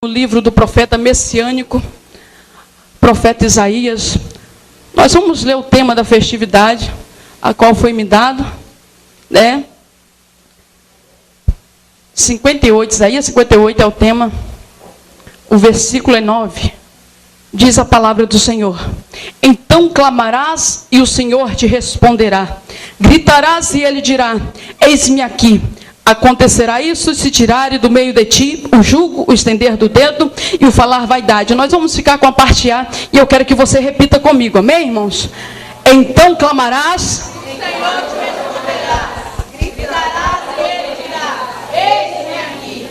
O livro do profeta messiânico, profeta Isaías. Nós vamos ler o tema da festividade, a qual foi me dado, né? 58, Isaías 58 é o tema. O versículo é 9. Diz a palavra do Senhor: então clamarás e o Senhor te responderá. Gritarás e ele dirá: eis-me aqui. Acontecerá isso se tirarem do meio de ti o jugo, o estender do dedo e o falar vaidade. Nós vamos ficar com a parte A e eu quero que você repita comigo, amém, irmãos? Então clamarás, o Senhor te responderá. Gritarás e ele dirá: eis-me aqui.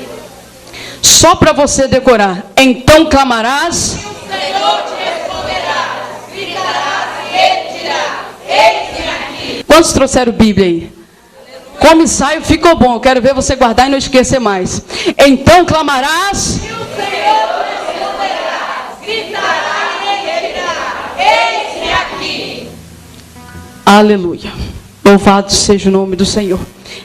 Só para você decorar. Então clamarás, o Senhor te responderá. Gritarás e ele dirá: eis-me aqui. Quantos trouxeram Bíblia aí? Como ensaio ficou bom, eu quero ver você guardar e não esquecer mais. Então clamarás, e o Senhor responderá, gritará e ele dirá: eis-me aqui. Aleluia. Louvado seja o nome do Senhor.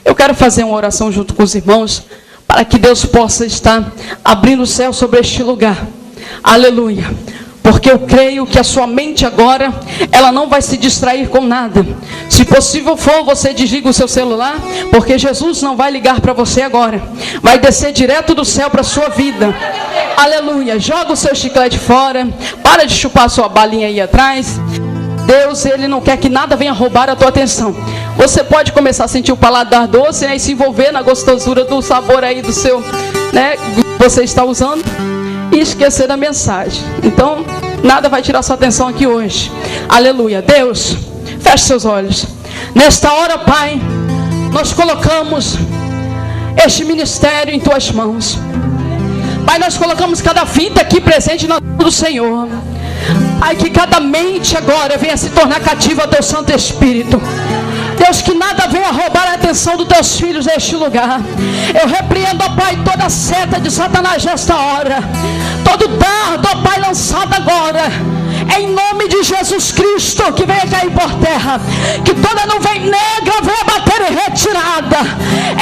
Eu quero fazer uma oração junto com os irmãos, para que Deus possa estar abrindo o céu sobre este lugar. Aleluia. Porque eu creio que a sua mente agora, ela não vai se distrair com nada. Se possível for, você desliga o seu celular, porque Jesus não vai ligar para você agora. Vai descer direto do céu para a sua vida. Aleluia. Joga o seu chiclete fora. Para de chupar a sua balinha aí atrás. Deus, Ele não quer que nada venha roubar a tua atenção. Você pode começar a sentir o paladar doce, né, e se envolver na gostosura do sabor aí do seu, né, que você está usando. E esquecer da mensagem. Então, nada vai tirar sua atenção aqui hoje. Aleluia. Deus, feche seus olhos. Nesta hora, Pai, nós colocamos este ministério em Tuas mãos. Pai, nós colocamos cada vida aqui presente na mão do Senhor. Pai, que cada mente agora venha se tornar cativa ao Teu Santo Espírito. Deus, que nada venha roubar a atenção dos Teus filhos neste lugar. Eu repreendo, ó Pai, toda a seta de Satanás nesta hora. Todo dardo, ó Pai, lançado agora, em nome de Jesus Cristo, que venha cair por terra. Que toda nuvem negra venha bater em retirada.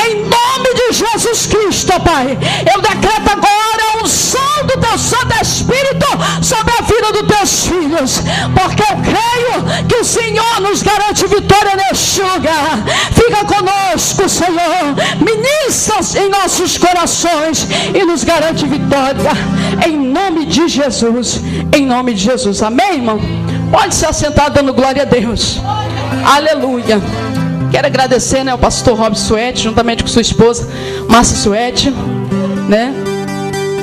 Em nome de Jesus Cristo, ó Pai, eu decreto agora a unção do Teu Santo Espírito sobre a vida dos Teus filhos. Porque eu creio que o Senhor nos garante vitória neste lugar. Fica conosco, Senhor. Ministra em nossos corações e nos garante vitória. Em nome de Jesus. Em nome de Jesus. Amém, irmão? Pode se assentar dando glória a Deus. Aleluia. Quero agradecer, né, ao pastor Rob Suete, juntamente com sua esposa Márcia Suete, né,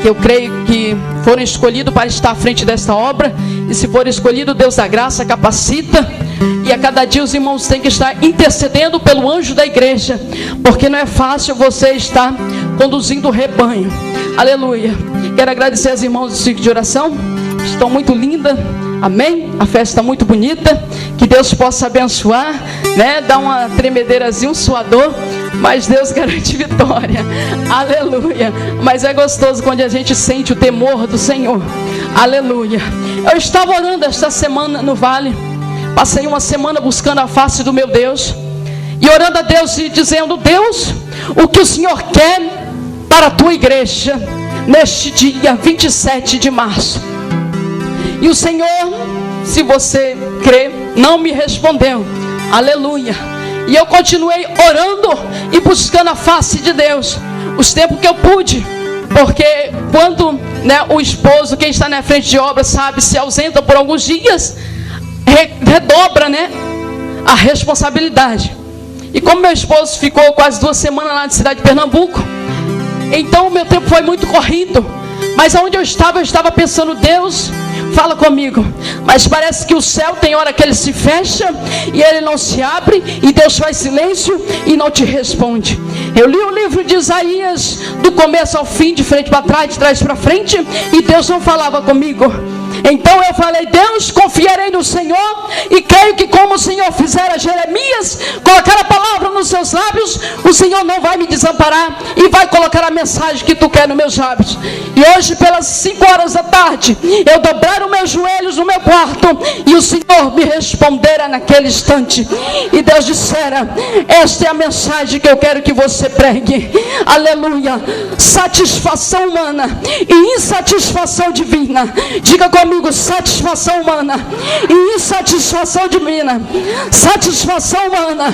que eu creio que foram escolhidos para estar à frente desta obra. E se for escolhido, Deus da graça capacita. E a cada dia os irmãos têm que estar intercedendo pelo anjo da igreja, porque não é fácil você estar conduzindo o rebanho. Aleluia. Quero agradecer aos irmãos do ciclo de oração. Estão muito lindas. Amém? A festa está muito bonita. Que Deus possa abençoar, né? Dá uma tremedeirazinha, um suador, mas Deus garante vitória. Aleluia. Mas é gostoso quando a gente sente o temor do Senhor. Aleluia. Eu estava orando esta semana no vale. Passei uma semana buscando a face do meu Deus. E orando a Deus e dizendo: Deus, o que o Senhor quer para a tua igreja neste dia 27 de março. E o Senhor, se você crê, não me respondeu. Aleluia. E eu continuei orando e buscando a face de Deus os tempos que eu pude. Porque quando, né, o esposo, quem está na frente de obra, sabe, se ausenta por alguns dias, redobra, né, a responsabilidade. E como meu esposo ficou quase 2 semanas lá na cidade de Pernambuco, então o meu tempo foi muito corrido. Mas onde eu estava pensando: Deus, fala comigo. Mas parece que o céu tem hora que ele se fecha e ele não se abre, e Deus faz silêncio e não te responde. Eu li o livro de Isaías do começo ao fim, de frente para trás, de trás para frente, e Deus não falava comigo. Então eu falei: Deus, confiarei no Senhor, e creio que como o Senhor fizera Jeremias, colocar a palavra nos seus lábios, o Senhor não vai me desamparar e vai colocar a mensagem que tu quer nos meus lábios. E hoje pelas 5 horas da tarde, eu dobrar os meus joelhos no meu quarto e o Senhor me respondera naquele instante. E Deus dissera: esta é a mensagem que eu quero que você pregue. Aleluia. Satisfação humana e insatisfação divina. Diga comigo: satisfação humana e insatisfação divina. Satisfação humana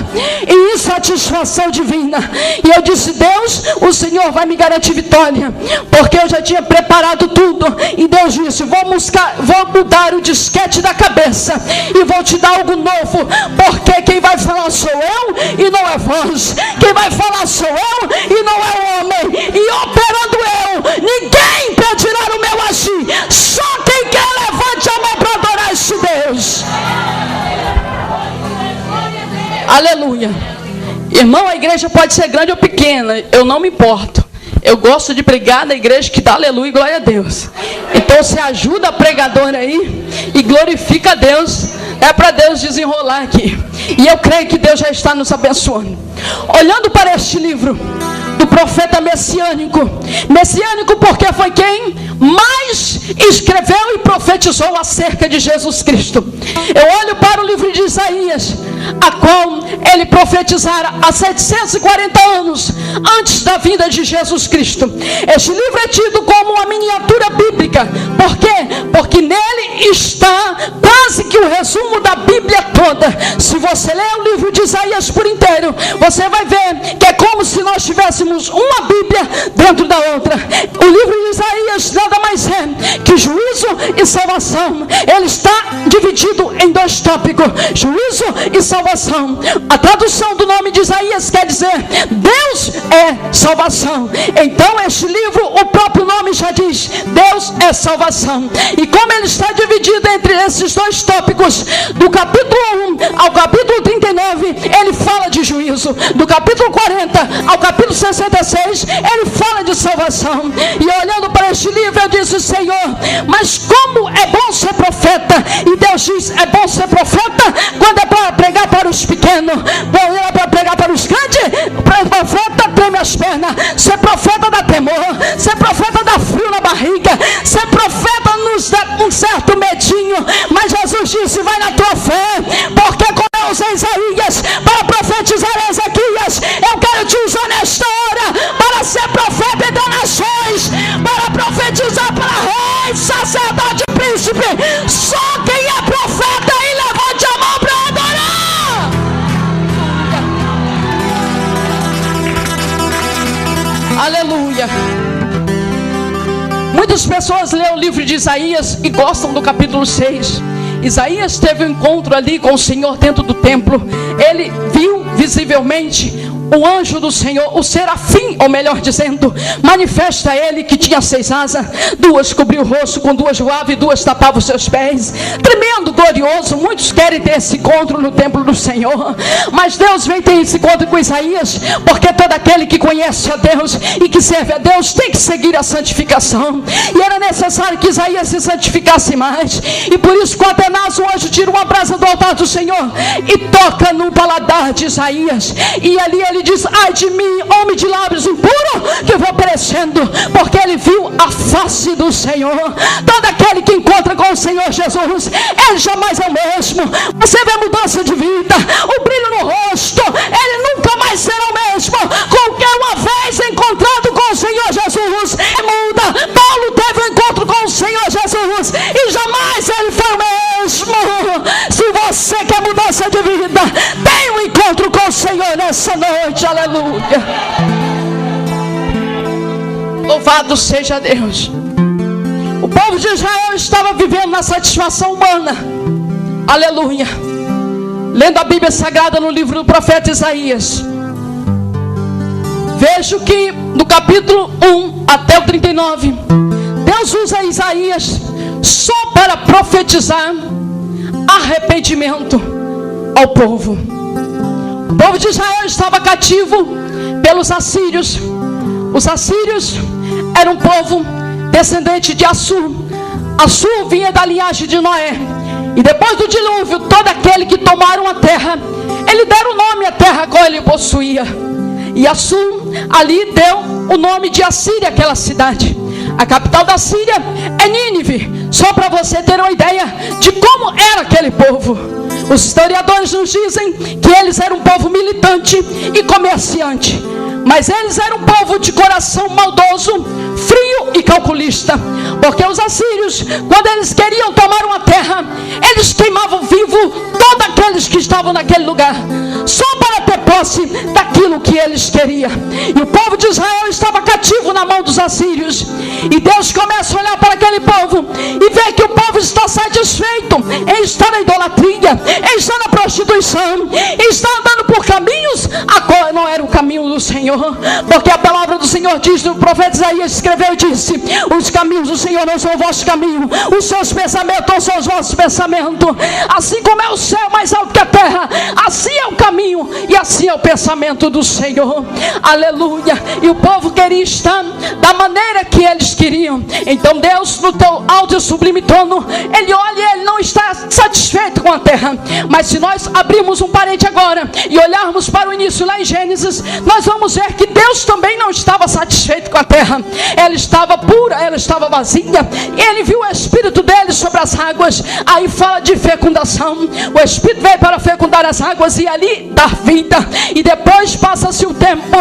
e insatisfação divina. E eu disse: Deus, o Senhor vai me garantir vitória, porque eu já tinha preparado tudo. E Deus disse: vou mudar o disquete da cabeça e vou te dar algo novo, porque quem vai falar sou eu e não é voz. Quem vai falar sou eu e não é o homem. E operando eu, ninguém impedirá o meu agir. Só quem quer levante a mão para adorar esse Deus. Aleluia. Irmão, a igreja pode ser grande ou pequena, eu não me importo. Eu gosto de pregar na igreja que dá aleluia e glória a Deus. Então você ajuda a pregadora aí e glorifica a Deus. É para Deus desenrolar aqui. E eu creio que Deus já está nos abençoando. Olhando para este livro do profeta messiânico. Messiânico porque foi quem mais escreveu e profetizou acerca de Jesus Cristo. Eu olho para o livro de Isaías, a qual ele profetizara há 740 anos antes da vinda de Jesus Cristo. Este livro é tido como uma miniatura bíblica. Por quê? Porque nele está quase que o resumo da Bíblia toda. Se você ler o livro de Isaías por inteiro, você vai ver que é como se nós tivéssemos uma Bíblia dentro da outra. O livro de Isaías nada mais é que juízo e salvação. Ele está dividido em dois tópicos: juízo e salvação. A tradução do nome de Isaías quer dizer Deus é salvação. Então este livro, o próprio nome já diz, Deus é salvação. E como ele está dividido entre esses dois tópicos, do capítulo 1 ao capítulo 39 ele fala de juízo, do capítulo 40 ao capítulo 66 ele fala de salvação. E olhando para este livro eu disse: Senhor, mas como é bom ser profeta. E Deus diz: é bom ser profeta quando é para pregar para os pequenos, quando é para pregar para os grandes. Para profeta treme as pernas, ser profeta dá temor, ser profeta dá frio na barriga, ser profeta nos dá um certo medinho. Mas Jesus disse: vai na tua fé, porque como eu usei Isaías para profetizar Ezequias, eu quero te usar nesta hora para ser profeta entre nações, para profetizar para reis, sacerdote e príncipe. Só quem é profeta aí levante a mão para adorar. Aleluia. Muitas pessoas lêem o livro de Isaías e gostam do capítulo 6. Isaías teve um encontro ali com o Senhor dentro do templo. Ele viu visivelmente o anjo do Senhor, o serafim, ou melhor dizendo, manifesta a ele que tinha 6 asas, 2 cobriu o rosto, com 2 voava e 2 tapava os seus pés. Tremendo, glorioso. Muitos querem ter esse encontro no templo do Senhor, mas Deus vem ter esse encontro com Isaías, porque todo aquele que conhece a Deus e que serve a Deus tem que seguir a santificação. E era necessário que Isaías se santificasse mais. E por isso, com Atenas, o anjo tira uma brasa do altar do Senhor e toca no paladar de Isaías. E ali ele diz: ai de mim, homem de lábios impuro, que vou perecendo. Porque ele viu a face do Senhor. Todo aquele que encontra com o Senhor Jesus, ele jamais é o mesmo. Você vê mudança de vida, o brilho no rosto. Ele nunca mais será o mesmo. Qualquer uma vez encontrado com o Senhor Jesus, muda. Paulo teve um encontro com o Senhor Jesus e jamais ele foi o mesmo. Se você quer mudança de vida, tem um encontro com o Senhor nessa noite. Aleluia. Louvado seja Deus. O povo de Israel estava vivendo na satisfação humana. Aleluia. Lendo a Bíblia Sagrada no livro do profeta Isaías, vejo que no capítulo 1 até o 39 Deus usa Isaías só para profetizar arrependimento ao povo. O povo de Israel estava cativo pelos assírios. Os assírios eram um povo descendente de Assur. Assur vinha da linhagem de Noé. E depois do dilúvio, todo aquele que tomaram a terra, ele deram o nome à terra qual ele possuía. E Assur ali deu o nome de Assíria àquela cidade. A capital da Síria é Nínive. Só para você ter uma ideia de como era aquele povo. Os historiadores nos dizem que eles eram um povo militante e comerciante, mas eles eram um povo de coração maldoso, frio e calculista. Porque os assírios, quando eles queriam tomar uma terra, eles queimavam vivo todos aqueles que estavam naquele lugar, só para ter posse daquilo que eles queriam. E o povo de Israel estava cativo na mão dos assírios. E Deus começa a olhar para aquele povo e vê que o povo está satisfeito em estar na idolatria, em estar na prostituição, em estar andando por caminhos a qual não era o caminho do Senhor. Porque a palavra do Senhor diz, o profeta Isaías escreveu e disse: os caminhos do Senhor não são o vosso caminho, os seus pensamentos não são os vossos pensamentos. Assim como é o céu mais alto que a terra, assim é o caminho e assim é o pensamento do Senhor. Aleluia. E o povo queria estar da maneira que eles queriam. Então Deus, no teu alto e sublime trono, Ele olha e Ele não está satisfeito com a terra. Mas se nós abrirmos um parede agora e olharmos para o início lá em Gênesis, nós vamos ver que Deus também não estava satisfeito com a terra. Ela estava pura, ela estava vazia. E Ele viu o Espírito dele sobre as águas. Aí fala de fecundação. O Espírito veio para fecundar as águas e ali dar vida. E depois passa-se o tempo.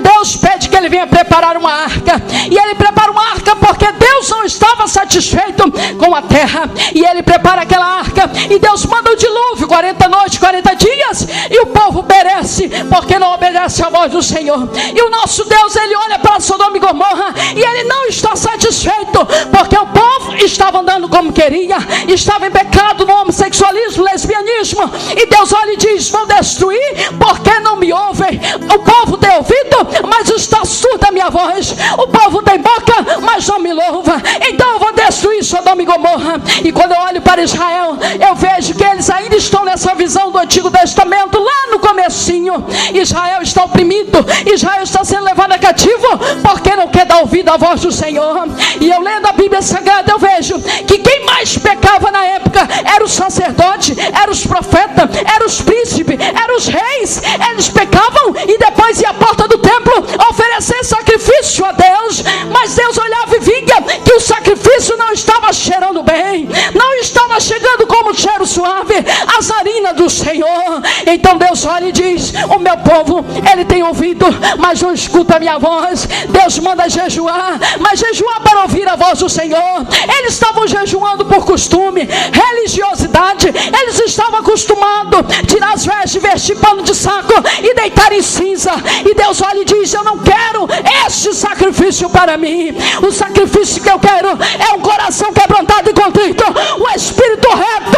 Deus pede que ele venha preparar uma arca. E ele prepara uma arca porque Deus não estava satisfeito com a terra. E ele prepara aquela arca. E Deus manda o dilúvio, 40 noites, 40 dias. E o povo perece porque não obedece à voz do Senhor. E o nosso Deus, ele olha para Sodoma e Gomorra e ele não está satisfeito, porque o povo estava andando como queria, estava em pecado no homossexualismo, lesbianismo. E Deus olha e diz: vou destruir porque não me ouvem. O povo tem ouvido, mas está surda a minha voz. O povo tem boca, mas não me louva. Então eu vou destruir Sodoma e Gomorra. E quando eu olho para Israel, eu vejo que eles ainda estão nessa visão do Antigo Testamento, lá no comecinho. Israel está oprimido, Israel está sendo levado a cativo porque não quer dar ouvido à voz do Senhor. E eu lendo a Bíblia Sagrada, eu vejo que quem mais pecava na época era o sacerdote, eram os profetas, eram os príncipes, eram os reis. Eles pecavam e depois ia à porta do templo oferecer sacrifício a Deus. Mas Deus olhava e via que o sacrifício não estava cheirando bem, não estava chegando como cheiro suave as narinas do Senhor. Então Deus olha e diz: o meu povo, ele tem ouvido, mas não escuta a minha voz. Deus manda jejuar, mas jejuar para ouvir a voz do Senhor. Eles estavam jejuando por costume, religiosidade. Eles estavam acostumados a tirar as vestes, vestir pano de saco e deitar em cinza. E Deus olha e diz: eu não quero este sacrifício para mim. O sacrifício que eu quero é um coração quebrantado e contrito, o espírito reto.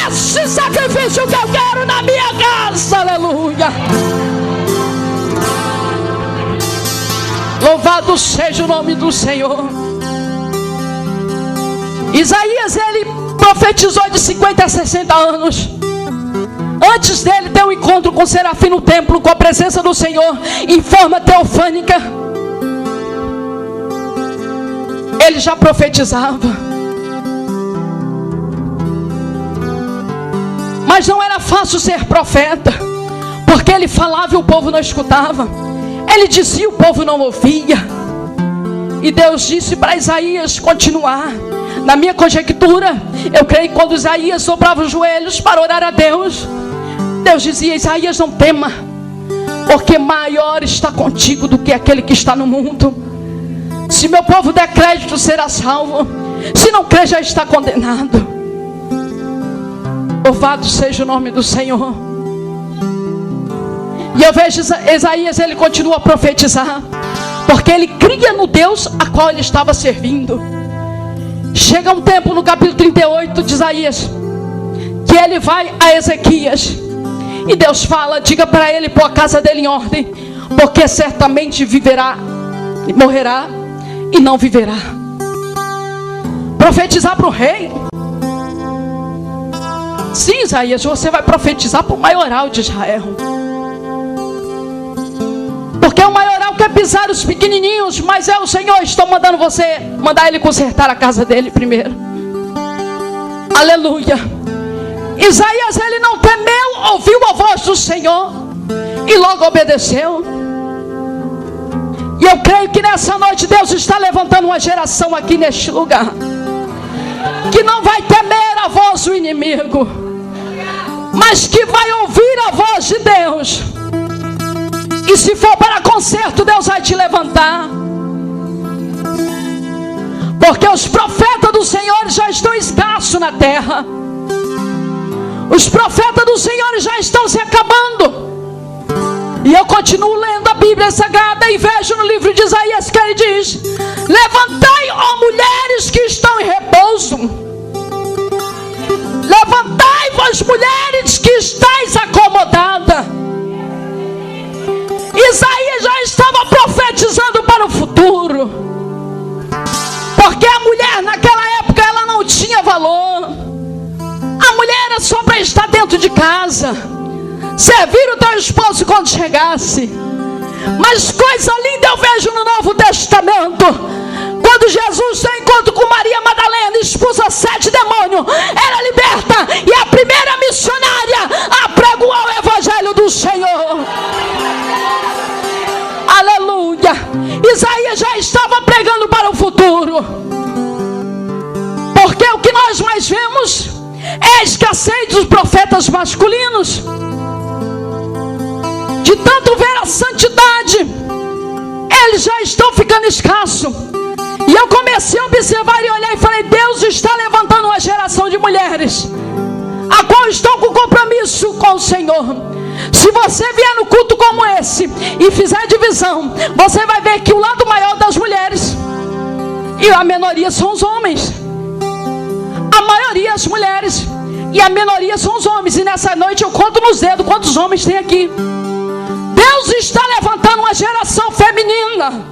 Esse sacrifício que eu quero na minha casa. Aleluia. Louvado seja o nome do Senhor. Isaías, ele profetizou de 50 a 60 anos. Antes dele ter um encontro com o serafim no templo, com a presença do Senhor em forma teofânica, ele já profetizava. Mas não era fácil ser profeta, porque ele falava e o povo não escutava. Ele dizia e o povo não ouvia. E Deus disse para Isaías continuar. Na minha conjectura, eu creio que quando Isaías dobrava os joelhos para orar a Deus, Deus dizia: Isaías, não tema, porque maior está contigo do que aquele que está no mundo. Se meu povo der crédito, será salvo. Se não crer, já está condenado. Louvado seja o nome do Senhor. E eu vejo Isaías, ele continua a profetizar, porque ele cria no Deus a qual ele estava servindo. Chega um tempo no capítulo 38 de Isaías, que ele vai a Ezequias, e Deus fala: diga para ele pôr a casa dele em ordem, porque certamente viverá, morrerá e não viverá. Profetizar para o rei. Sim, Isaías, você vai profetizar para o maioral de Israel, porque o maioral quer pisar os pequenininhos, mas é o Senhor. Estou mandando você, mandar ele consertar a casa dele primeiro. Aleluia. Isaías, ele não temeu, ouviu a voz do Senhor e logo obedeceu. E eu creio que nessa noite Deus está levantando uma geração aqui neste lugar, que não vai temer a voz do inimigo, mas que vai ouvir a voz de Deus. E se for para conserto, Deus vai te levantar. Porque os profetas do Senhor já estão escassos na terra. Os profetas do Senhor já estão se acabando. E eu continuo lendo a Bíblia Sagrada e vejo no livro de Isaías que ele diz: levantai, ó mulheres que estão em repouso. Levantai-vos, mulheres que estáis acomodadas. Isaías já estava profetizando para o futuro. Porque a mulher naquela época ela não tinha valor. A mulher era só para estar dentro de casa, servir o teu esposo quando chegasse. Mas coisa linda eu vejo no Novo Testamento, quando Jesus tem encontro com Maria Madalena, expulsa 7 demônios, era liberta, e a primeira missionária apregoou o Evangelho do Senhor. Aleluia. Isaías já estava pregando para o futuro. Porque o que nós mais vemos é a escassez dos profetas masculinos. De tanto ver a santidade, eles já estão ficando escassos. E eu comecei a observar e olhar e falei: Deus está levantando uma geração de mulheres, a qual estão com compromisso com o Senhor. Se você vier no culto como esse e fizer divisão, você vai ver que o lado maior das mulheres e a minoria são os homens. A maioria as mulheres e a minoria são os homens. E nessa noite eu conto nos dedos quantos homens tem aqui. Deus está levantando uma geração feminina,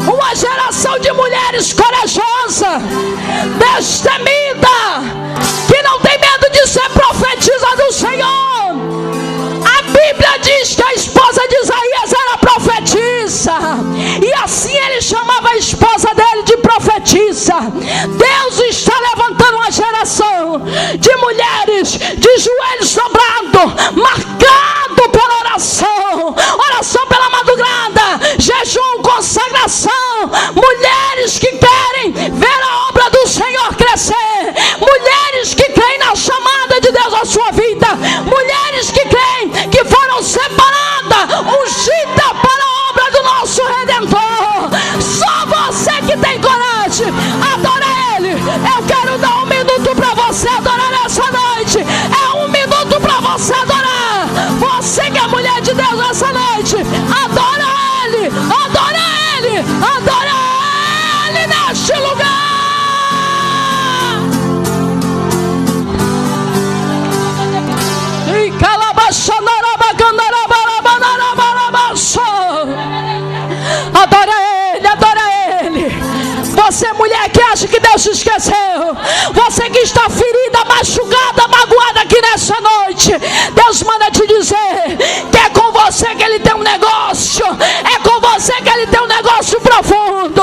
uma geração de mulheres corajosas, destemida, que não tem medo de ser profetisa do Senhor. A Bíblia diz que a esposa de Isaías era profetisa, e assim ele chamava a esposa dele de profetisa. Deus está levantando uma geração de mulheres de joelhos dobrados, marcado pela oração, oração pela madrugada, jejum, consagração. Mulheres que querem ver a obra do Senhor crescer, mulheres que creem na chamada de Deus à sua vida, mulheres que creem que foram separadas, ungidas para a obra do nosso Redentor. Só você que tem coragem, adora Ele. Eu quero dar 1 minuto para você adorar nessa noite. É 1 minuto para você adorar. Você que é mulher de Deus nessa noite, adora Ele, adora Ele, adora Ele neste lugar. Adora Ele, adora Ele. Você, mulher que acha que Deus te esqueceu, você que está ferida, machucada, magoada aqui nessa noite, Deus manda te dizer que é com você que Ele tem um negócio, é com você que Ele tem um negócio profundo.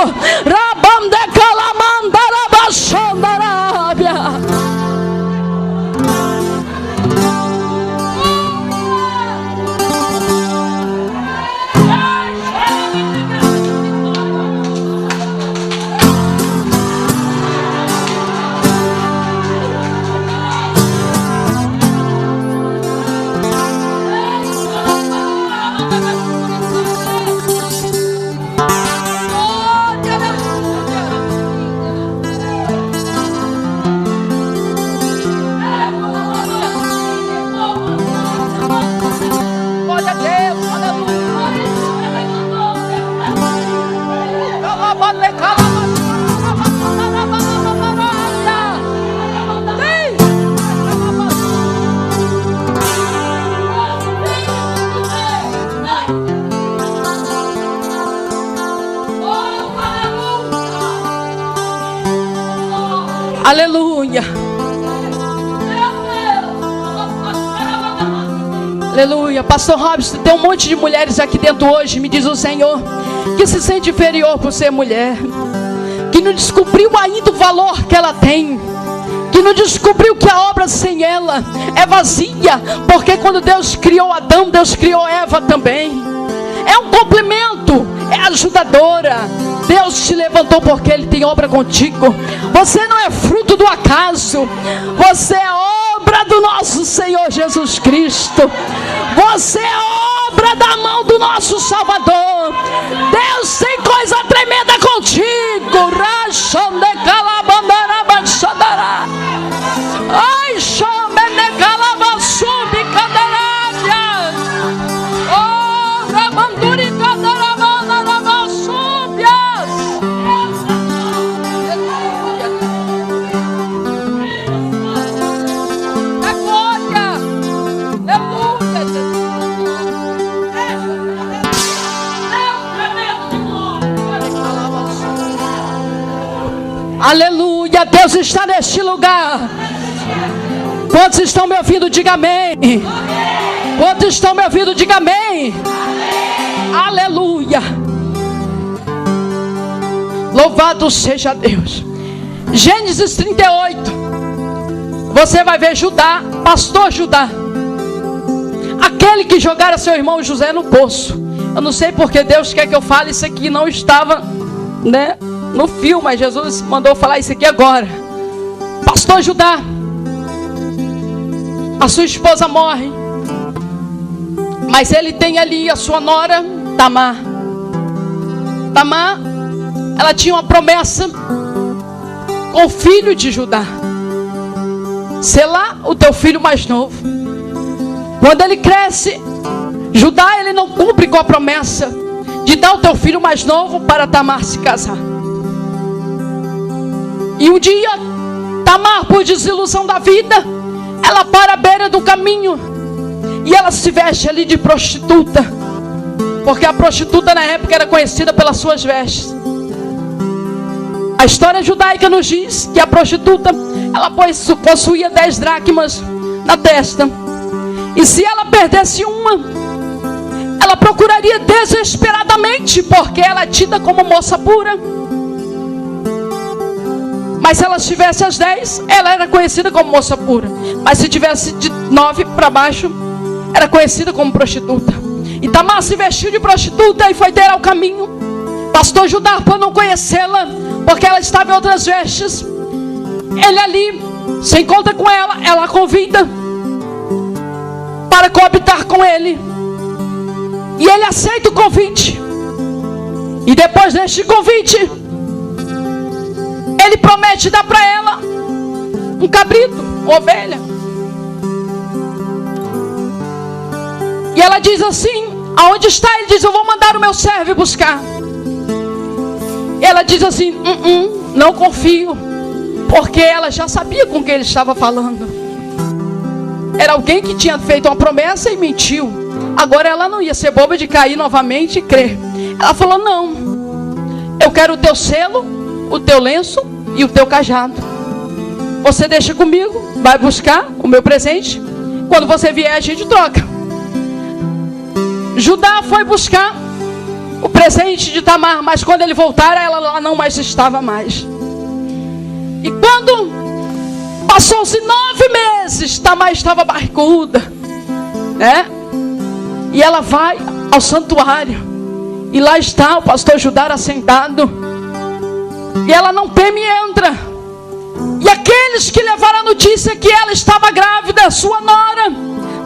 Aleluia. Aleluia. Pastor Robson, tem um monte de mulheres aqui dentro hoje, me diz o Senhor, que se sente inferior por ser mulher, que não descobriu ainda o valor que ela tem, que que não descobriu que a obra sem ela é vazia, porque quando Deus criou Adão, Deus criou Eva também. É um complemento, é ajudadora. Deus te levantou porque Ele tem obra contigo. Você não é fruto do acaso, você é obra do nosso Senhor Jesus Cristo. Você é obra da mão do nosso Salvador. Deus tem coisa tremenda contigo. Ai, chame calaba sub candarária. Oh, rabanduri candaramana rabasubias. É glória. Aleluia, Jesus. Aleluia, Deus está neste lugar. Quantos estão me ouvindo, diga amém. Quantos estão me ouvindo, diga amém. Aleluia. Louvado seja Deus. Gênesis 38. Você vai ver Judá, pastor Judá, aquele que jogara seu irmão José no poço. Eu não sei porque Deus quer que eu fale isso aqui. Não estava, né, no filme, mas Jesus mandou falar isso aqui agora. Pastor Judá, a sua esposa morre, mas ele tem ali a sua nora Tamar. Tamar, ela tinha uma promessa com o filho de Judá: Selá, o teu filho mais novo. Quando ele cresce, Judá, ele não cumpre com a promessa de dar o teu filho mais novo para Tamar se casar. E um dia, Tamar, por desilusão da vida, ela para à beira do caminho e ela se veste ali de prostituta, porque a prostituta na época era conhecida pelas suas vestes. A história judaica nos diz que a prostituta, ela possuía 10 dracmas na testa, e se ela perdesse uma, ela procuraria desesperadamente, porque ela é tida como moça pura. Mas se ela tivesse as 10, ela era conhecida como moça pura. Mas se tivesse de 9 para baixo, era conhecida como prostituta. E Tamar se vestiu de prostituta e foi ter ao caminho. Pastor Judá, por não conhecê-la, porque ela estava em outras vestes, ele ali se encontra com ela, ela a convida para coabitar com ele. E ele aceita o convite. E depois deste convite, ele promete dar para ela um cabrito, uma ovelha. E ela diz assim: aonde está? Ele diz: eu vou mandar o meu servo buscar. E ela diz assim: não confio, porque ela já sabia com quem ele estava falando. Era alguém que tinha feito uma promessa e mentiu. Agora ela não ia ser boba de cair novamente e crer. Ela falou: não, eu quero o teu selo, o teu lenço e o teu cajado. Você deixa comigo, vai buscar o meu presente. Quando você vier, a gente troca. Judá foi buscar o presente de Tamar, mas quando ele voltar, ela lá não mais estava mais. E quando passou-se 9 meses, Tamar estava barriguda, né? E ela vai ao santuário, e lá está o pastor Judá assentado. E ela não teme e entra. E aqueles que levaram a notícia que ela estava grávida, sua nora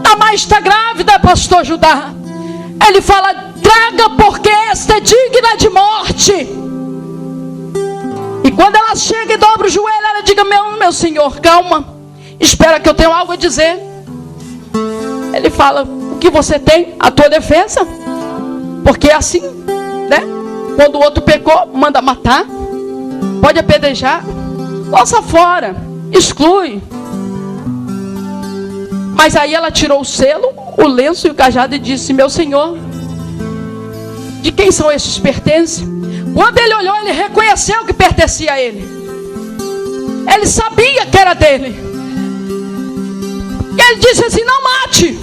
Tamar está grávida, pastor Judá, ele fala: traga, porque esta é digna de morte. E quando ela chega e dobra o joelho, ela diga: meu senhor, calma, espera que eu tenho algo a dizer. Ele fala: o que você tem? A tua defesa. Porque é assim, né? Quando o outro pecou, manda matar, pode apedrejar, lança fora, exclui. Mas aí ela tirou o selo, o lenço e o cajado e disse: meu senhor, de quem são esses pertences? Quando ele olhou, ele reconheceu que pertencia a ele. Ele sabia que era dele. E ele disse assim: não mate,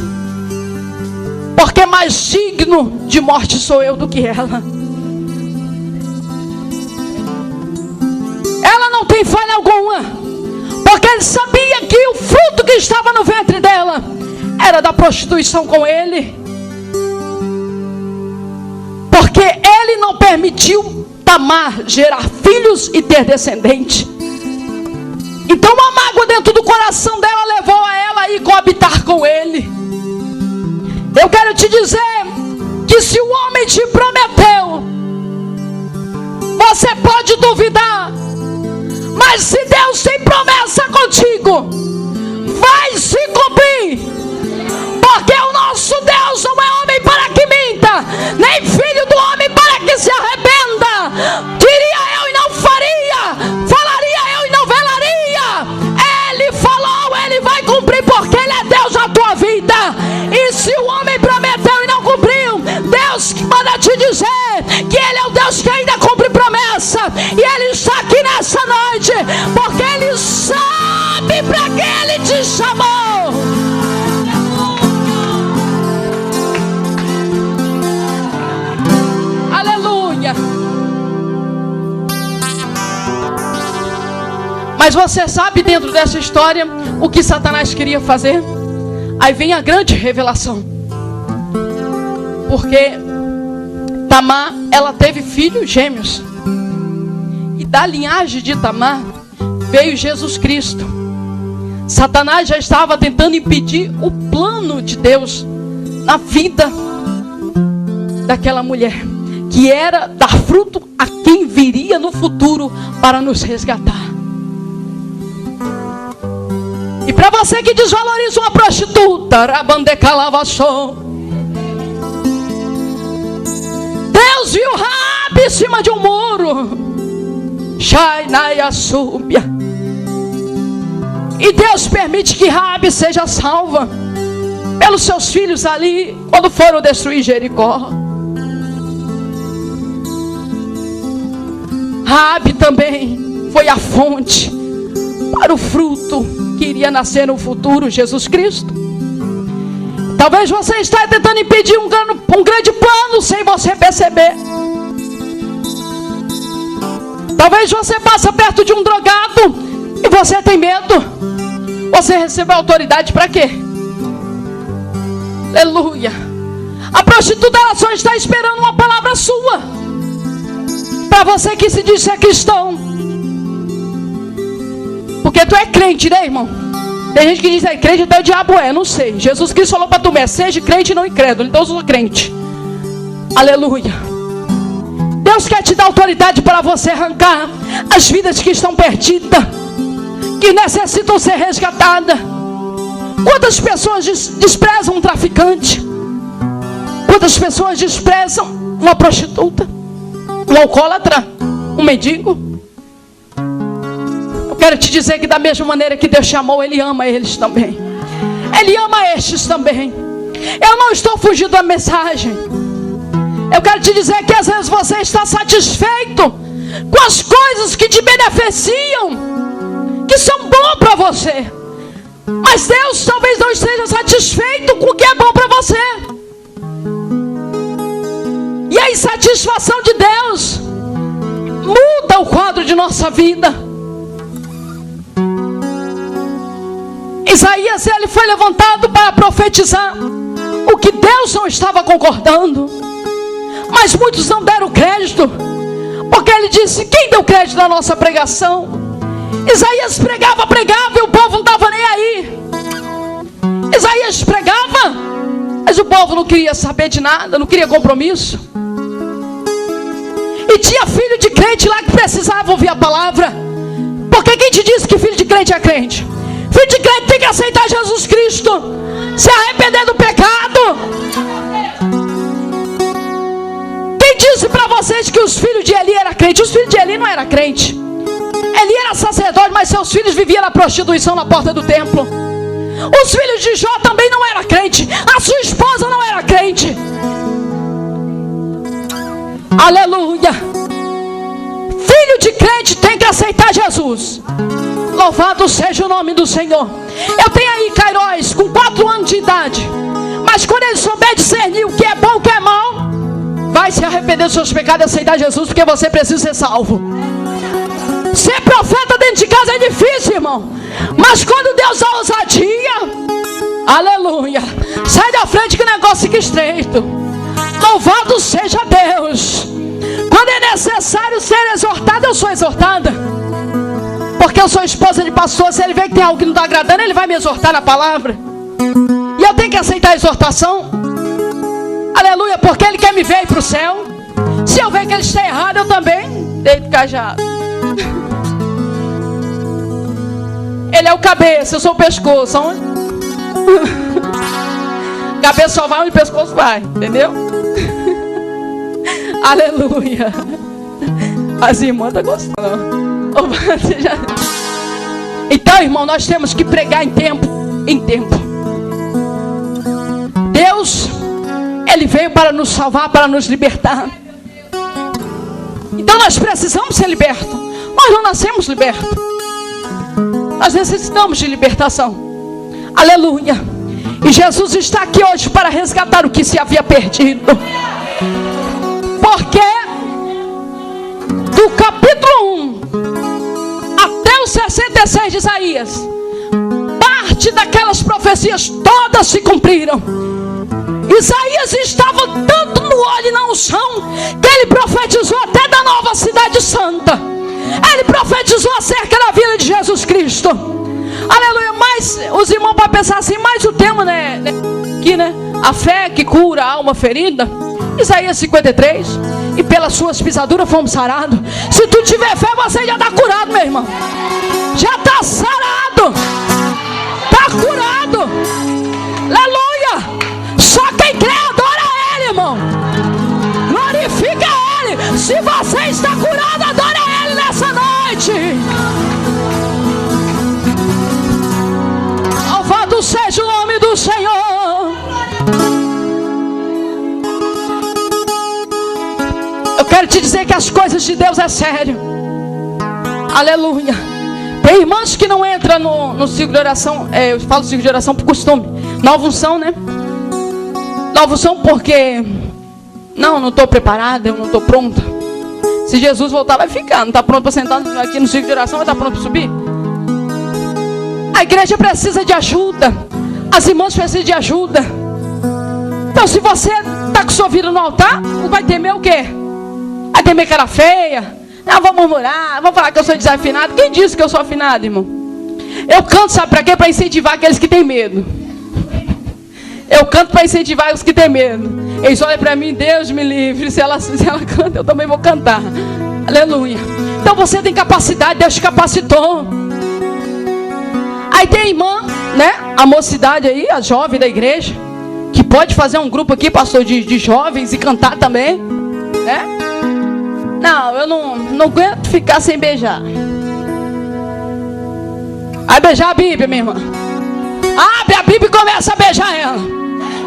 porque mais digno de morte sou eu do que ela. Ela não tem falha alguma, porque ele sabia que o fruto que estava no ventre dela era da prostituição com ele, porque ele não permitiu Tamar gerar filhos e ter descendente. Então uma mágoa dentro do coração dela levou a ela a ir coabitar com ele. Eu quero te dizer que se o homem te prometeu, você pode duvidar, mas se Deus tem promessa contigo, vai se cumprir, porque o nosso Deus não é homem para que minta, nem filho do homem para que se arrependa. Diria eu e não faria, falaria eu e não velaria. Ele falou, ele vai cumprir, porque ele é Deus na tua vida. E se o homem prometeu e não cumpriu, Deus manda te dizer que ele é o Deus que ainda cumpre promessa, e ele está aqui nessa noite, porque ele sabe para que ele te chamou. Aleluia. Mas você sabe, dentro dessa história, o que Satanás queria fazer? Aí vem a grande revelação, porque Tamar, ela teve filhos gêmeos, e da linhagem de Tamar veio Jesus Cristo. Satanás já estava tentando impedir o plano de Deus na vida daquela mulher, que era dar fruto a quem viria no futuro para nos resgatar. E para você que desvaloriza uma prostituta, Deus viu Raabe em cima de um muro, e Deus permite que Raabe seja salva pelos seus filhos ali, quando foram destruir Jericó. Raabe também foi a fonte para o fruto que iria nascer no futuro, Jesus Cristo. Talvez você esteja tentando impedir um grande plano sem você perceber. Talvez você passe perto de um drogado e você tem medo. Você recebeu autoridade para quê? Aleluia. A prostituta, ela só está esperando uma palavra sua. Para você que se diz ser cristão, porque tu é crente, né, irmão? Tem gente que diz é crente, até o diabo é, não sei. Jesus Cristo falou para Tomé, seja crente e não incrédulo. Então eu sou crente. Aleluia. Deus quer te dar autoridade para você arrancar as vidas que estão perdidas, que necessitam ser resgatadas. Quantas pessoas desprezam um traficante? Quantas pessoas desprezam uma prostituta, um alcoólatra, um mendigo? Eu quero te dizer que da mesma maneira que Deus te amou, Ele ama eles também. Ele ama estes também. Eu não estou fugindo da mensagem. Eu quero te dizer que às vezes você está satisfeito com as coisas que te beneficiam, que são bom para você, mas Deus talvez não esteja satisfeito com o que é bom para você. E a insatisfação de Deus muda o quadro de nossa vida. Isaías, ele foi levantado para profetizar o que Deus não estava concordando, mas muitos não deram crédito, porque ele disse: quem deu crédito na nossa pregação? Isaías pregava e o povo não estava nem aí. Isaías pregava, mas o povo não queria saber de nada, não queria compromisso. E tinha filho de crente lá que precisava ouvir a palavra. Porque quem te disse que filho de crente é crente? Filho de crente tem que aceitar Jesus Cristo, se arrepender do pecado. Quem disse para vocês que os filhos de Eli eram crentes? Os filhos de Eli não eram crentes. Eli era sacerdote, mas seus filhos viviam na prostituição na porta do templo. Os filhos de Jó também não eram crentes. A sua esposa não era crente. Aleluia. Filho de crente tem que aceitar Jesus. Louvado seja o nome do Senhor. Eu tenho aí Cairóis com 4 anos de idade, mas quando ele souber discernir o que é bom e o que é mal, vai se arrepender dos seus pecados e aceitar Jesus, porque você precisa ser salvo. Ser profeta dentro de casa é difícil, irmão. Mas quando Deus dá ousadia, aleluia, sai da frente que o negócio fica estreito. Louvado seja Deus. Quando é necessário ser exortada, eu sou exortada. Porque eu sou esposa de pastor. Se ele vê que tem algo que não está agradando, ele vai me exortar na palavra. E eu tenho que aceitar a exortação. Aleluia, porque ele quer me ver para o céu. Se eu ver que ele está errado, eu também deito cajado. Ele é o cabeça, eu sou o pescoço. Onde? Cabeça só vai onde o pescoço vai, entendeu? Aleluia. As irmãs estão gostando. Então, irmão, nós temos que pregar em tempo. Deus, Ele veio para nos salvar, para nos libertar. Então nós precisamos ser libertos. Nós não nascemos libertos. Nós necessitamos de libertação. Aleluia. E Jesus está aqui hoje para resgatar o que se havia perdido. Porque do capítulo 1 até o 66 de Isaías, parte daquelas profecias todas se cumpriram. Isaías estava tanto no óleo e na unção que ele profetizou até da nova cidade santa. Ele profetizou acerca da vida de Jesus Cristo. Aleluia. Mas os irmãos podem pensar assim, mas o tema, né? Aqui, né? A fé que cura a alma ferida. Isaías 53. E pelas suas pisaduras fomos sarados. Se tu tiver fé, você já está curado, meu irmão. Já está sarado. Está curado. Aleluia. Só quem crê adora Ele, irmão. Glorifica Ele. Se você está curado, adora Ele nessa noite. Louvado seja o nome do Senhor. Eu quero te dizer que as coisas de Deus é sério. Aleluia. Tem irmãos que não entram no ciclo de oração. Eu falo ciclo de oração por costume. Nova unção, né? Nova unção porque não estou preparada, eu não estou pronta. Se Jesus voltar, vai ficar. Não está pronto para sentar aqui no ciclo de oração, vai estar pronto para subir. A igreja precisa de ajuda. As irmãs precisam de ajuda. Então, se você está com sua vida no altar, vai temer o quê? Vai temer cara feia? Não, vou murmurar, vou falar que eu sou desafinado. Quem disse que eu sou afinado, irmão? Eu canto, sabe para quê? Para incentivar aqueles que têm medo. Eu canto para incentivar os que têm medo. Eles olham para mim, Deus me livre. Se ela canta, eu também vou cantar. Aleluia. Então você tem capacidade, Deus te capacitou. Aí tem a irmã, né? A mocidade aí, a jovem da igreja, que pode fazer um grupo aqui, pastor, de jovens e cantar também, né? Não, eu não aguento ficar sem beijar. Vai beijar a Bíblia, minha irmã. Abre a Bíblia e começa a beijar ela.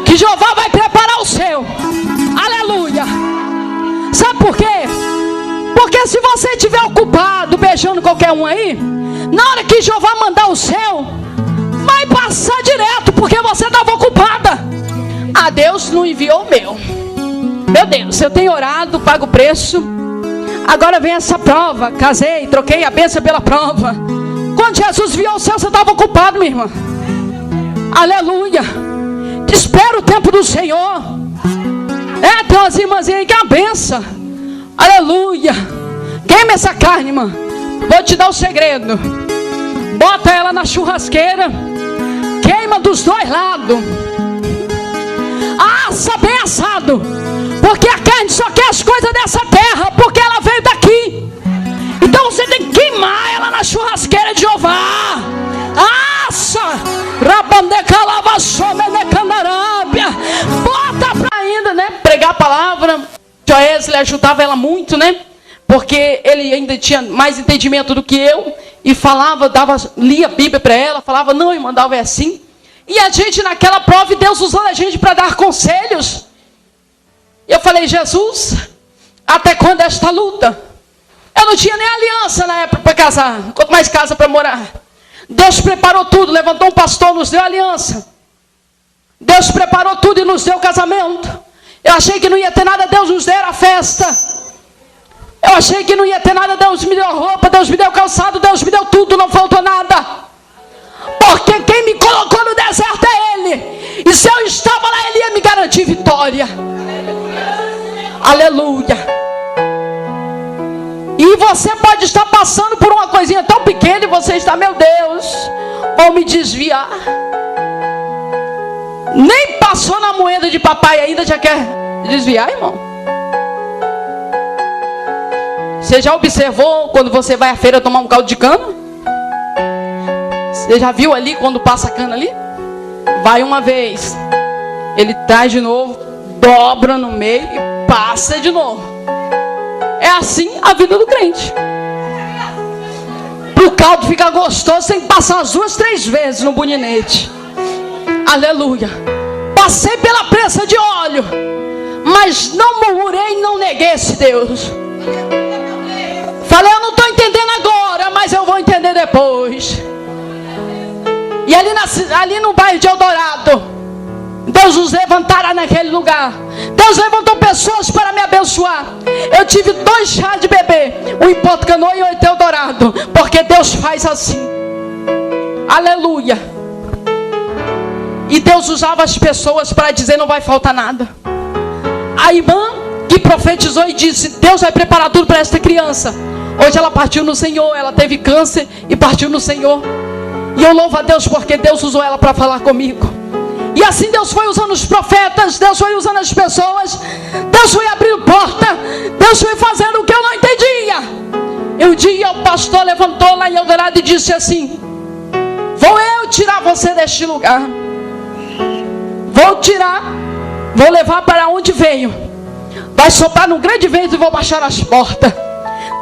Que Jeová vai preparar o seu. Aleluia. Sabe por quê? Porque se você estiver ocupado beijando qualquer um aí, na hora que Jeová mandar o seu, vai passar direto, porque você estava ocupada. Ah, Deus não enviou o meu. Meu Deus, eu tenho orado, pago o preço. Agora vem essa prova. Casei, troquei a bênção pela prova. Quando Jesus viu o céu, você estava ocupado, minha irmã. Aleluia. Espera o tempo do Senhor. Tem umas irmãzinhas aí que é a benção. Aleluia. Queima essa carne, irmã. Vou te dar o segredo. Bota ela na churrasqueira. Queima dos dois lados. Assa bem assado. Porque a carne só quer as coisas dessa terra, porque ela veio daqui. Então você tem que queimar ela na churrasqueira de Jeová. Assa. Bota pra ainda, né? Pregar a palavra. Joesley ajudava ela muito, né? Porque ele ainda tinha mais entendimento do que eu. E falava, lia a Bíblia para ela. Falava, não, e mandava assim. E a gente naquela prova, e Deus usando a gente para dar conselhos. E eu falei, Jesus, até quando esta luta? Eu não tinha nem aliança na época para casar. Quanto mais casa para morar. Deus preparou tudo, levantou um pastor, nos deu aliança. Deus preparou tudo e nos deu casamento. Eu achei que não ia ter nada, Deus nos deu a festa. Eu achei que não ia ter nada, Deus me deu roupa, Deus me deu calçado, Deus me deu tudo, não faltou nada. Porque quem me colocou no deserto é Ele. E se eu estava lá, Ele ia me garantir vitória. Aleluia. E você pode estar passando por uma coisinha tão pequena e você está, meu Deus, vou me desviar. Nem passou na moeda de papai ainda, já quer desviar, irmão? Você já observou quando você vai à feira tomar um caldo de cana? Você já viu ali quando passa a cana ali? Vai uma vez, ele traz de novo, dobra no meio e passa de novo. É assim a vida do crente. Para o caldo ficar gostoso, tem que passar umas 2, 3 vezes no buninete. Aleluia. Passei pela pressa de óleo, mas não murmurei e não neguei esse Deus. Falei, eu não estou entendendo agora, mas eu vou entender depois. E ali no bairro de Eldorado, Deus nos levantará naquele lugar. Deus levantou pessoas para me abençoar. Eu tive 2 chás de bebê, um em Porto Canoa e um em Eldorado, porque Deus faz assim. Aleluia. E Deus usava as pessoas para dizer, não vai faltar nada. A irmã que profetizou e disse, Deus vai preparar tudo para esta criança. Hoje ela partiu no Senhor, ela teve câncer e partiu no Senhor. E eu louvo a Deus porque Deus usou ela para falar comigo. E assim Deus foi usando os profetas, Deus foi usando as pessoas, Deus foi abrindo porta, Deus foi fazendo o que eu não entendia. E um dia o pastor levantou lá em Eldorado e disse assim, vou eu tirar você deste lugar. Vou tirar, vou levar para onde veio. Vai soprar num grande vento e vou baixar as portas.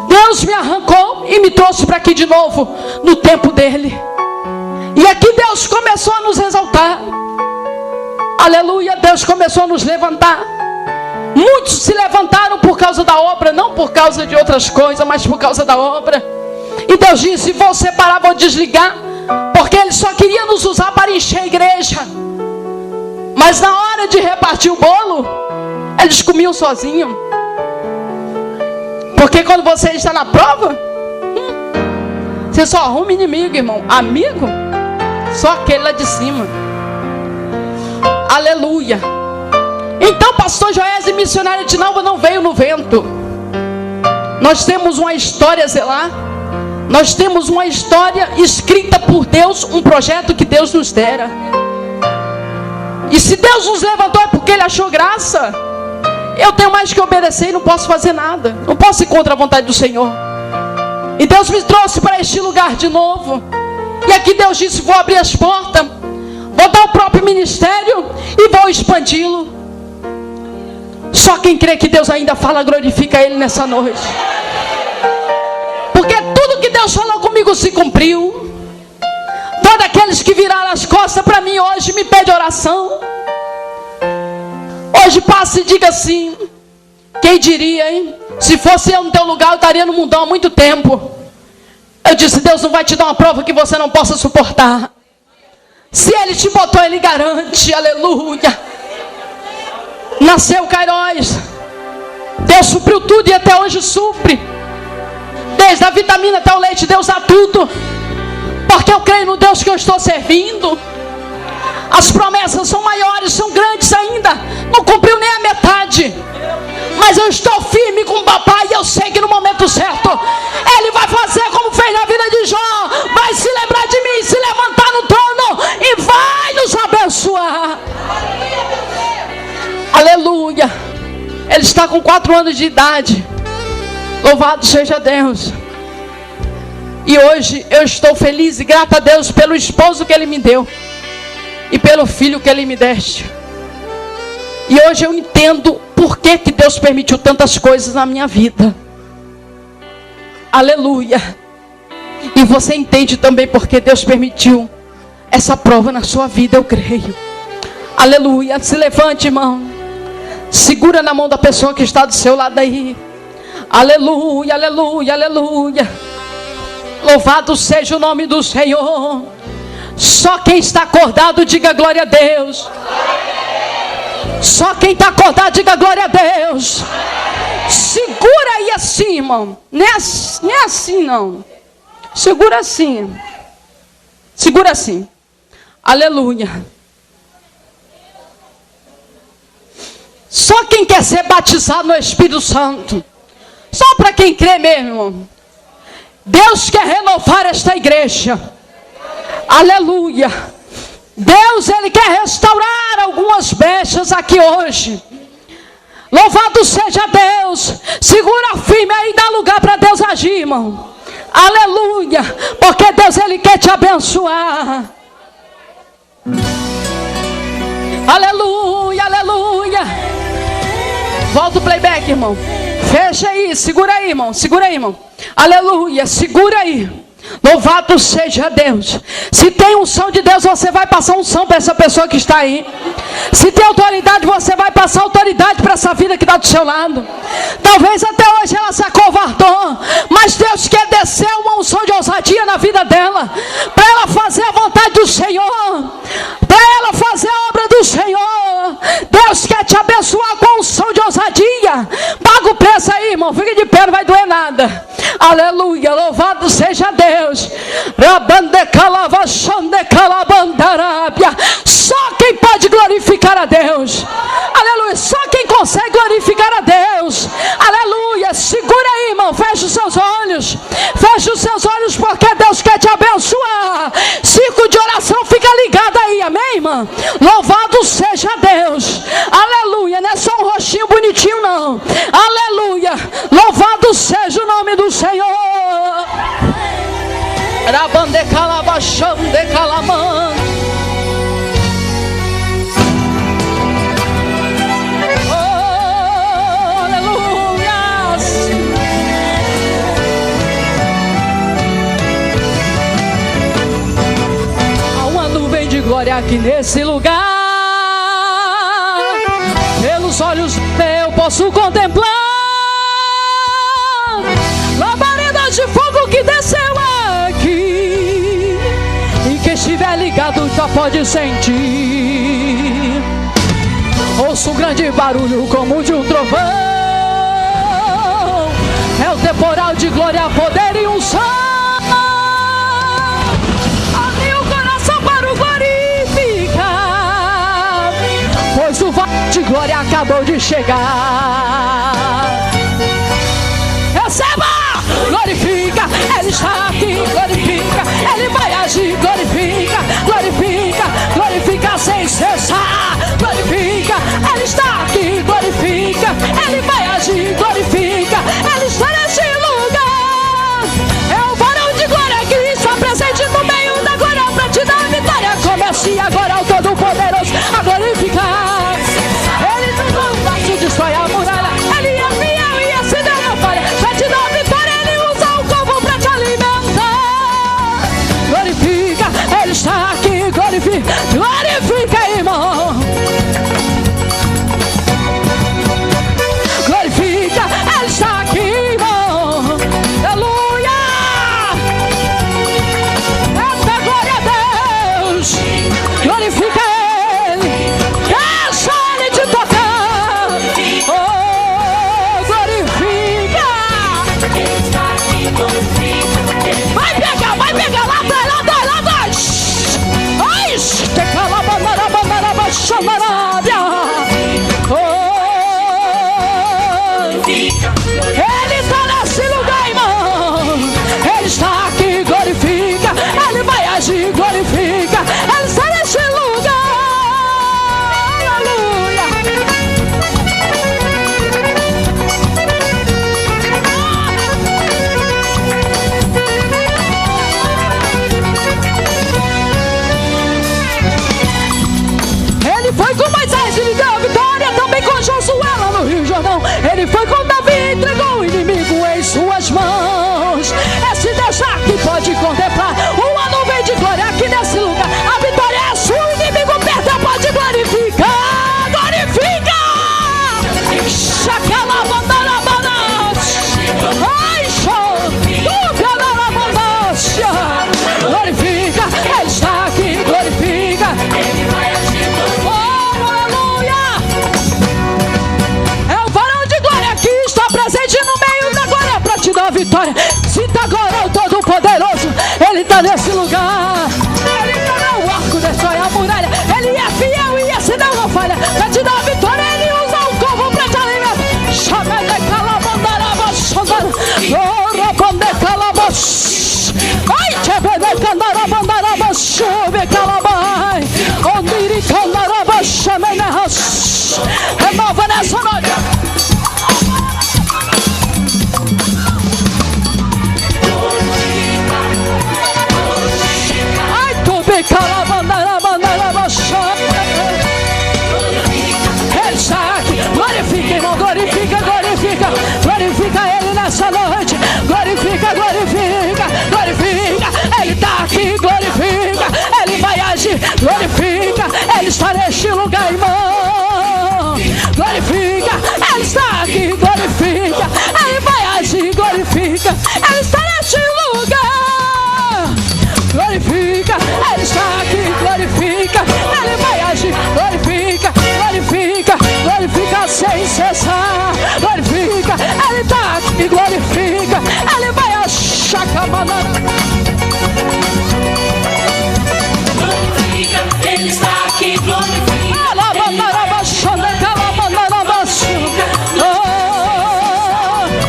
Deus me arrancou e me trouxe para aqui de novo, no tempo dele. E aqui Deus começou a nos exaltar. Aleluia, Deus começou a nos levantar. Muitos se levantaram por causa da obra, não por causa de outras coisas, mas por causa da obra. E Deus disse, vou separar, vou desligar, porque Ele só queria nos usar para encher a igreja. Mas na hora de repartir o bolo, eles comiam sozinhos. Porque quando você está na prova, você só arruma inimigo, irmão. Amigo, só aquele lá de cima. Aleluia. Então pastor Joés, missionário de Nalva, não veio no vento. Nós temos uma história a zelar. Nós temos uma história escrita por Deus, um projeto que Deus nos dera. E se Deus nos levantou é porque Ele achou graça. Eu tenho mais que obedecer e não posso fazer nada. Não posso ir contra a vontade do Senhor. E Deus me trouxe para este lugar de novo. E aqui Deus disse, vou abrir as portas, vou dar o próprio ministério e vou expandi-lo. Só quem crê que Deus ainda fala, glorifica Ele nessa noite. Porque tudo que Deus falou comigo se cumpriu. Todos aqueles que viraram as costas para mim hoje me pedem oração. Hoje passa e diga assim, quem diria, hein? Se fosse eu no teu lugar, eu estaria no mundão há muito tempo. Eu disse, Deus não vai te dar uma prova que você não possa suportar. Se Ele te botou, Ele garante, aleluia. Nasceu Cairóis. Deus supriu tudo e até hoje supre. Desde a vitamina até o leite, Deus dá tudo. Porque eu creio no Deus que eu estou servindo. As promessas são maiores, são grandes ainda. Não cumpriu nem a metade. Mas eu estou firme com o papai e eu sei que no momento certo Ele vai fazer como fez na vida de Jó. Vai se lembrar de mim, se levantar no trono e vai nos abençoar. Aleluia. Ele está com 4 anos de idade. Louvado seja Deus. E hoje eu estou feliz e grata a Deus pelo esposo que Ele me deu e pelo filho que Ele me deste. E hoje eu entendo por que Deus permitiu tantas coisas na minha vida. Aleluia. E você entende também porque Deus permitiu essa prova na sua vida, eu creio. Aleluia. Se levante, irmão. Segura na mão da pessoa que está do seu lado aí. Aleluia, aleluia, aleluia. Louvado seja o nome do Senhor. Só quem está acordado, diga glória a Deus. Só quem está acordado, diga glória a Deus. Segura aí assim, irmão. Nem assim não. Segura assim. Segura assim. Aleluia. Só quem quer ser batizado no Espírito Santo. Só para quem crê mesmo, irmão. Deus quer renovar esta igreja. Aleluia. Deus, Ele quer restaurar algumas brechas aqui hoje. Louvado seja Deus. Segura firme aí, dá lugar para Deus agir, irmão. Aleluia. Porque Deus, Ele quer te abençoar. Aleluia, aleluia. Volta o playback, irmão. Fecha aí, segura aí, irmão. Segura aí, irmão. Aleluia, segura aí. Louvado seja Deus. Se tem unção de Deus, você vai passar unção para essa pessoa que está aí. Se tem autoridade, você vai passar autoridade para essa vida que está do seu lado. Talvez até hoje ela se acovardou, mas Deus quer descer uma unção de ousadia na vida dela, para ela fazer a vontade do Senhor, para ela fazer a obra do Senhor. Deus quer te abençoar com a unção de ousadia. Paga o preço aí, irmão. Fica de pé, não vai doer nada. Aleluia, louvado seja Deus. Só quem pode glorificar a Deus. Aleluia, só quem consegue glorificar a Deus. Aleluia, segura aí, irmão. Fecha os seus olhos. Fecha os seus olhos, porque Deus quer te abençoar. Círculo de oração fica ligado aí, amém, irmã? Louvado seja Deus. Aleluia, não é só um rostinho bonitinho, não. Aleluia, louvado seja o nome do Senhor. Rabande calabacham de calaman. Oh, aleluia. Há uma nuvem de glória aqui nesse lugar. Pelos olhos eu posso contemplar labaredas de fogo que desceu aqui, e quem estiver ligado já pode sentir. Ouço um grande barulho como de um trovão. É o temporal de glória, poder e unção. Abre o coração para o glorificar, pois o vale de glória acabou de chegar. Receba! Glorifica, Ele está aqui, glorifica, Ele vai agir, glorifica, glorifica, glorifica sem cessar, glorifica, Ele está aqui, glorifica, Ele vai agir, glorifica, Ele está nesse lugar. É o varão de glória que está presente no meio da glória para te dar a vitória. Comece agora o Todo-Poderoso a glorificar. Ele não combate, destrói a muralha, Ele é fiel e esse Deus não falha. Vai te dar a vitória, Ele usa o povo para te alimentar. Glorifica, Ele está aqui, glorifica, glorifica, irmão. Glorifica, Ele está aqui, irmão. Aleluia. Essa glória a Deus. Glorifica Ele. Deixa Ele te tocar. Oh, glorifica. Vai pegar lá atrás, lá atrás, lá atrás. Ai, que calabandara, chamarabia. Ele está nesse lugar, irmão. Ele está aqui, glorifica. Ele vai agir, glorifica. Ele está nesse lugar. Aleluia. Ele foi com Moisés e lhe deu a vitória, também com Josué lá no Rio Jordão. Ele foi com Davi e entregou o inimigo em suas mãos. Esse Deus aqui pode contemplar uma nuvem de glória aqui nesse lugar. A vitória é sua, o inimigo perdeu, pode glorificar. Glorifica! Chacalabandarabanash. Ai, show! Glorifica, Ele está aqui, glorifica. Oh, aleluia! É o varão de glória que está presente no meio da glória para te dar a vitória. Sinta agora o Todo-Poderoso, Ele está nesse lugar. Renova nessa noite. Ai, tu me Ele está aqui. Glorifica, irmão, glorifica, glorifica. Glorifica Ele nessa noite. Glorifica, glorifica, glorifica. Ele está aqui, glorifica. Ele vai agir, glorifica. Ele está neste lugar, irmão. Glorifica, Ele está aqui, glorifica. Ele vai agir, glorifica. Ele está neste lugar. Glorifica, Ele está aqui, glorifica. Ele vai agir, glorifica, glorifica, glorifica sem cessar. Glorifica, Ele está aqui, glorifica. Ele vai achar glorifica, Ele está aqui, glorifica.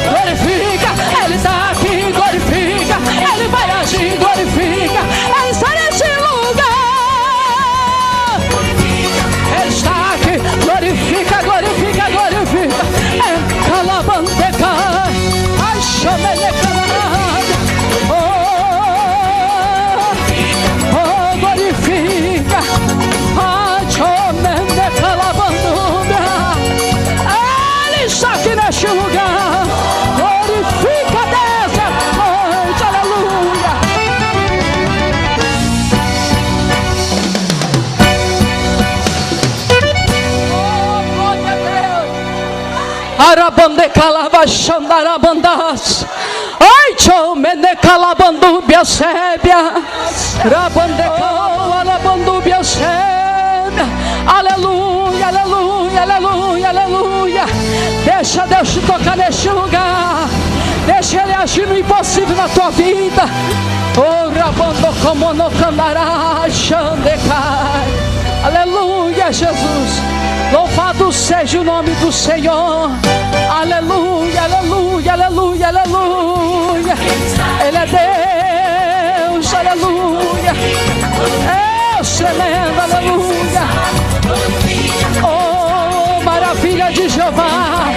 Glorifica, Ele está aqui, glorifica. Ele vai agir, glorifica. Ele está nesse lugar. Ele está aqui, glorifica, glorifica, glorifica. É calabandeca, ai chameleca. Oh, glorifica, ai chameleca lavandúbia. Ele está aqui neste lugar. Glorifica dessa noite, aleluia. Oh, glória a Deus. Arabande calava xandarabandas. Ai, chomene calabandúbia sébia. Rabande calava alabandúbia sébia. Aleluia, aleluia, aleluia, aleluia. Deixa Deus te tocar neste lugar. Deixa Ele agir no impossível na tua vida. Oh, rabando como no candará, xandecai. Aleluia, Jesus. Louvado seja o nome do Senhor. Aleluia, aleluia, aleluia, aleluia. Ele é Deus, aleluia. É excelente, aleluia. Oh, maravilha de Jeová.